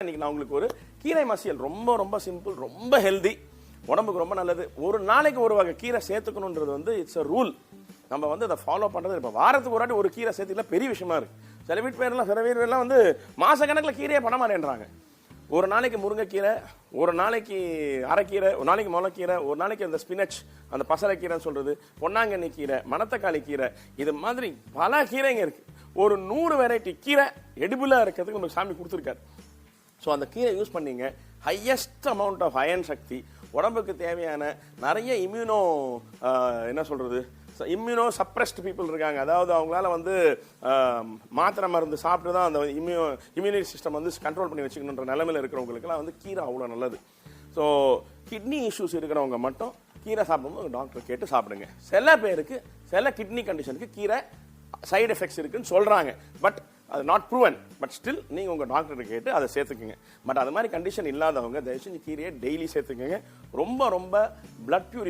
இன்னைக்கு நான் உங்களுக்கு ஒரு கீரை மசியல் ரொம்ப ரொம்ப சிம்பிள், ரொம்ப ஹெல்தி, உடம்புக்கு ரொம்ப நல்லது. ஒரு நாளைக்கு ஒரு வகை கீரை சேர்த்துக்கணுன்றது வந்து இட்ஸ் அ ரூல். நம்ம வந்து அதை ஃபாலோ பண்றது இப்போ வாரத்துக்கு ஒரு வாட்டி ஒரு கீரை சேர்த்துக்கலாம் பெரிய விஷயமா இருக்கு. சில பேர்லாம் வந்து மாச கணக்கில் கீரையே பண்ண மாட்டேன்றாங்க. ஒரு நாளைக்கு முருங்கைக்கீரை, ஒரு நாளைக்கு அரைக்கீரை, ஒரு நாளைக்கு முளைக்கீரை, ஒரு நாளைக்கு அந்த ஸ்பினச், அந்த பசலைக்கீரைன்னு சொல்றது, பொன்னாங்கண்ணி கீரை, மணத்தக்காளி கீரை, இது மாதிரி பல கீரைங்க இருக்கு. ஒரு 100 வெரைட்டி கீரை எடிபிளா இருக்கிறதுக்கு உங்களுக்கு சாமி கொடுத்துருக்காரு. ஸோ அந்த கீரை யூஸ் பண்ணீங்க, ஹையஸ்ட் அமௌண்ட் ஆஃப் அயன் சக்தி, உடம்புக்கு தேவையான நிறைய இம்யூனோ சப்ரஸ்ட் பீப்புள் இருக்காங்க. அதாவது அவங்களால வந்து மாத்திரை மருந்து சாப்பிட்டு தான் அந்த இம்யூனிட்டி சிஸ்டம் வந்து கண்ட்ரோல் பண்ணி வச்சுக்கணுன்ற நிலைமையில் இருக்கிறவங்களுக்குலாம் வந்து கீரை அவ்வளோ நல்லது. ஸோ கிட்னி இஷ்யூஸ் இருக்கிறவங்க மட்டும் கீரை சாப்பிடும்போது டாக்டர் கேட்டு சாப்பிடுங்க. சில பேருக்கு சில கிட்னி கண்டிஷனுக்கு கீரை சைடு எஃபெக்ட்ஸ் இருக்குன்னு சொல்றாங்க. பட் அது நாட் ப்ரூவன். பட் ஸ்டில் நீங்க உங்க டாக்டரை கேட்டு அதை சேர்த்துக்குங்க. பட் அது மாதிரி கண்டிஷன் இல்லாதவங்க தயவு செஞ்சு கீரையை டெய்லி சேர்த்துக்கங்க. ரொம்ப ரொம்ப பிளட் பியூரிஃபை